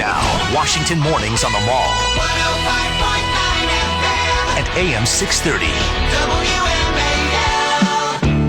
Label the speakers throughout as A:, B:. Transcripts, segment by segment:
A: now, Washington Mornings on the Mall. 105.9 FM. And AM 630.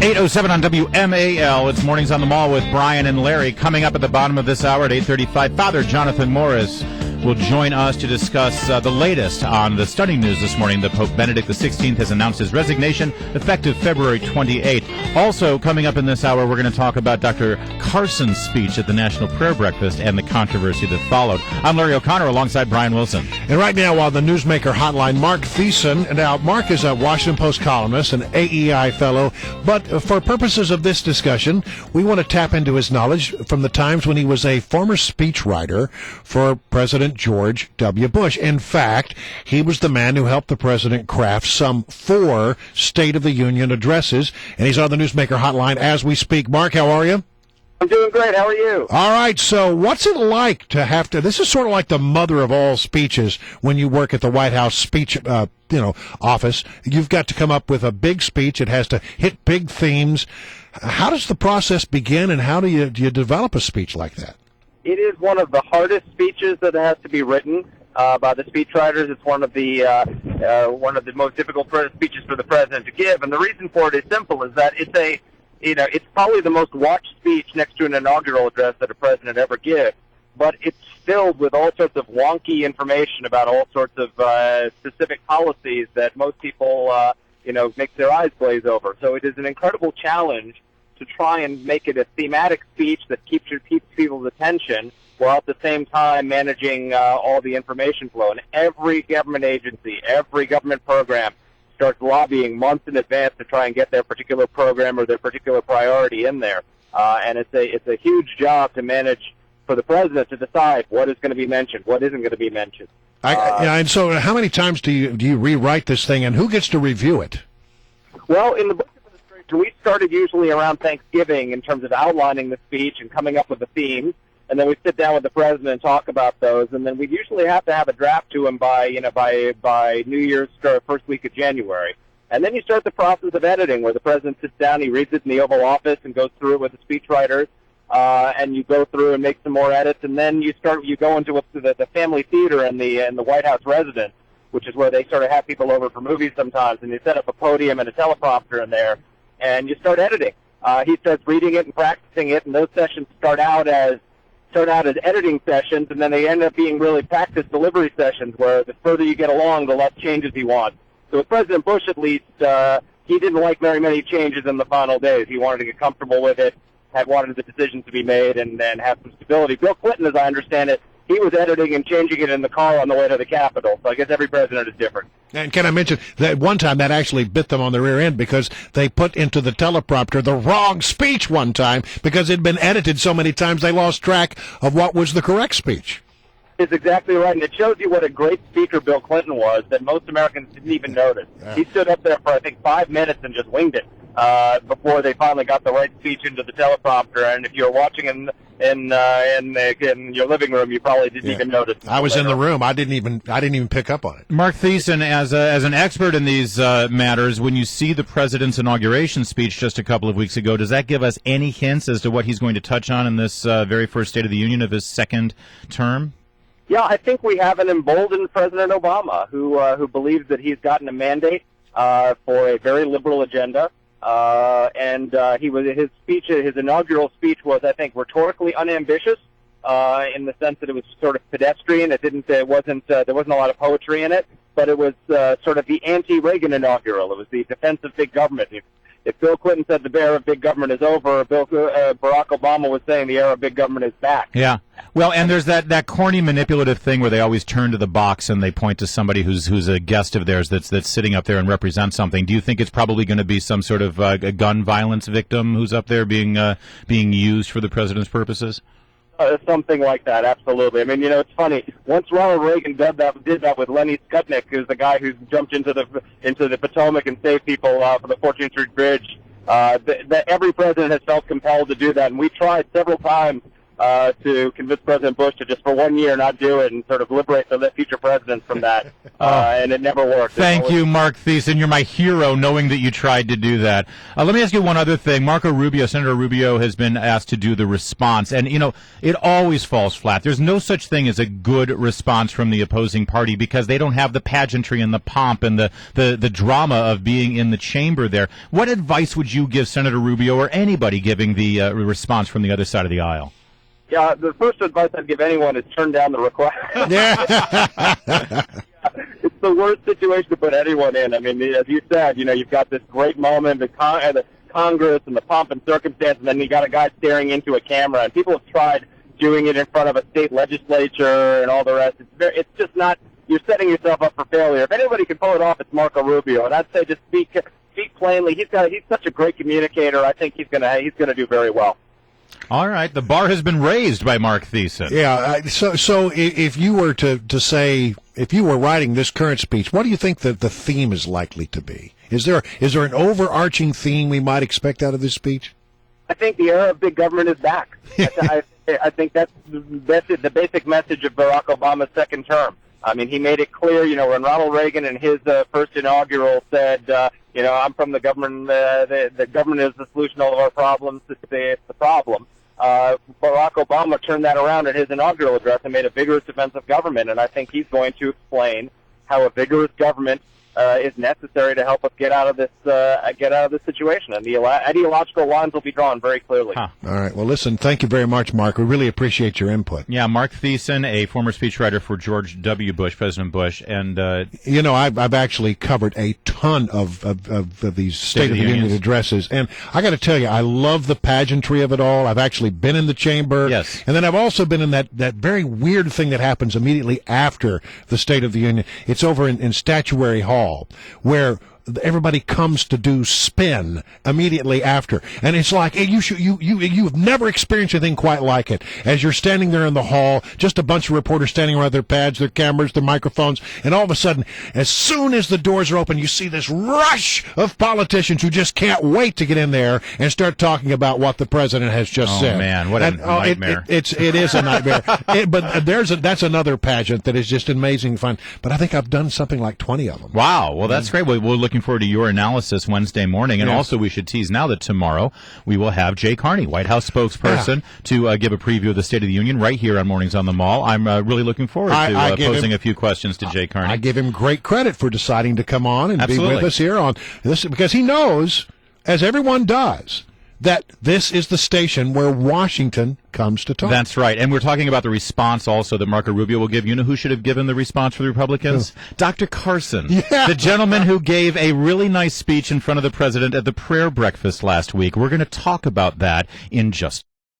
A: WMAL.
B: 8:07 on WMAL. It's Mornings on the Mall with Brian and Larry. Coming up at the bottom of this hour at 8:35, Father Jonathan Morris will join us to discuss the latest on the stunning news this morning that Pope Benedict XVI has announced his resignation effective February 28th. Also, coming up in this hour, we're going to talk about Dr. Carson's speech at the National Prayer Breakfast and the controversy that followed. I'm Larry O'Connor alongside Brian Wilson.
C: And right now, on the Newsmaker Hotline, MARC THIESSEN. Now, Mark is a Washington Post columnist, an AEI Fellow, but for purposes of this discussion, we want to tap into his knowledge from the times when he was a former speechwriter for President George W. Bush. In fact, he was the man who helped the president craft some 4 State of the Union addresses, and he's on the Newsmaker Hotline as we speak. Mark, how are you?
D: I'm doing great. How are you?
C: All right. So what's it like to have to, this is sort of like the mother of all speeches when you work at the White House speech, office. You've got to come up with a big speech. It has to hit big themes. How does the process begin, and how do you develop a speech like that?
D: It is one of the hardest speeches that has to be written by the speechwriters. It's one of the most difficult speeches for the president to give, and the reason for it is simple: is that it's probably the most watched speech next to an inaugural address that a president ever gives, but it's filled with all sorts of wonky information about all sorts of specific policies that most people make their eyes glaze over. So it is an incredible challenge to try and make it a thematic speech that keeps people's attention, while at the same time managing all the information flow. And every government agency, every government program starts lobbying months in advance to try and get their particular program or their particular priority in there. And it's a huge job to manage for the president to decide what is going to be mentioned, what isn't going to be mentioned.
C: And so how many times do you rewrite this thing, and who gets to review it?
D: Well, in the book administration, we started usually around Thanksgiving in terms of outlining the speech and coming up with the themes, and then we sit down with the president and talk about those, and then we usually have to have a draft to him by New Year's first week of January. And then you start the process of editing, where the president sits down, he reads it in the Oval Office and goes through it with the speechwriters, and you go through and make some more edits, and then you go into the family theater in the White House residence, which is where they sort of have people over for movies sometimes, and you set up a podium and a teleprompter in there, and you start editing. He starts reading it and practicing it, and those sessions start out as editing sessions, and then they end up being really practice delivery sessions, where the further you get along, the less changes he wants. So with President Bush, at least, he didn't like very many changes in the final days. He wanted to get comfortable with it, wanted the decisions to be made, and have some stability. Bill Clinton, as I understand it, he was editing and changing it in the car on the way to the Capitol. So I guess every president is different.
C: And can I mention that one time that actually bit them on the rear end, because they put into the teleprompter the wrong speech one time because it had been edited so many times they lost track of what was the correct speech.
D: It's exactly right, and it shows you what a great speaker Bill Clinton was that most Americans didn't even notice. Yeah. He stood up there for, I think, 5 minutes and just winged it before they finally got the right speech into the teleprompter. And if you're watching in your living room, you probably didn't even notice.
C: I was in the room. I didn't even pick up on it.
B: MARC THIESSEN, as an expert in these matters, when you see the president's inauguration speech just a couple of weeks ago, does that give us any hints as to what he's going to touch on in this very first State of the Union of his second term?
D: Yeah, I think we have an emboldened President Obama who believes that he's gotten a mandate for a very liberal agenda. His inaugural speech was, I think, rhetorically unambitious in the sense that it was sort of pedestrian. There wasn't a lot of poetry in it, but it was sort of the anti-Reagan inaugural. It was the defense of big government. If Bill Clinton said the era of big government is over, Barack Obama was saying the era of big government is back.
B: Yeah. Well, and there's that corny manipulative thing where they always turn to the box and they point to somebody who's a guest of theirs that's sitting up there and represents something. Do you think it's probably going to be some sort of a gun violence victim who's up there being used for the president's purposes?
D: Something like that, absolutely. I mean, it's funny. Once Ronald Reagan did that with Lenny Skutnik, who's the guy who jumped into the Potomac and saved people for the 14th Street Bridge. Every president has felt compelled to do that, and we tried several times to convince President Bush to just for 1 year not do it and sort of liberate the future presidents from that. And it never worked.
B: Thank you, Mark Thiessen. You're my hero, knowing that you tried to do that. Let me ask you one other thing. Senator Rubio has been asked to do the response, and, it always falls flat. There's no such thing as a good response from the opposing party because they don't have the pageantry and the pomp and the drama of being in the chamber there. What advice would you give Senator Rubio or anybody giving the response from the other side of the aisle?
D: Yeah, the first advice I'd give anyone is turn down the request. It's the worst situation to put anyone in. I mean, as you said, you've got this great moment, the Congress and the pomp and circumstance, and then you got a guy staring into a camera. And people have tried doing it in front of a state legislature and all the rest. It's just not. You're setting yourself up for failure. If anybody can pull it off, it's Marco Rubio. And I'd say just speak plainly. He's such a great communicator. I think he's gonna do very well.
B: All right, the bar has been raised by Mark Thiessen.
C: Yeah. So if you were to say, if you were writing this current speech, what do you think that the theme is likely to be? Is there an overarching theme we might expect out of this speech?
D: I think the era of big government is back. I think that's the basic message of Barack Obama's second term. I mean, he made it clear, when Ronald Reagan in his first inaugural said, I'm from the government. The government is the solution to all of our problems. It's the problem. Barack Obama turned that around in his inaugural address and made a vigorous defense of government. And I think he's going to explain how a vigorous government is necessary to help us get out of this situation. And the ideological lines will be drawn very clearly.
C: Huh. All right. Well, listen, thank you very much, Mark. We really appreciate your input.
B: Yeah, Mark Thiessen, a former speechwriter for George W. Bush, President Bush. And,
C: I've actually covered a ton of these State of the Union addresses. And I got to tell you, I love the pageantry of it all. I've actually been in the chamber.
B: Yes.
C: And then I've also been in that very weird thing that happens immediately after the State of the Union. It's over in Statuary Hall, where everybody comes to do spin immediately after, and it's like you've never experienced anything quite like it. As you're standing there in the hall, just a bunch of reporters standing around their pads, their cameras, their microphones, and all of a sudden, as soon as the doors are open, you see this rush of politicians who just can't wait to get in there and start talking about what the president has just said.
B: Oh man, what a nightmare!
C: It is a nightmare. But that's another pageant that is just amazing fun. But I think I've done something like 20 of them.
B: Wow, well that's great. We're looking forward to your analysis Wednesday morning, and also we should tease now that tomorrow we will have Jay Carney, White House spokesperson, to give a preview of the State of the Union right here on Mornings on the Mall. I'm really looking forward to posing a few questions to Jay Carney.
C: I give him great credit for deciding to come on and be with us here on this, because he knows, as everyone does, that this is the station where Washington comes to talk.
B: That's right. And we're talking about the response also that Marco Rubio will give. You know who should have given the response for the Republicans? Dr. Carson, the gentleman who gave a really nice speech in front of the president at the prayer breakfast last week. We're going to talk about that in just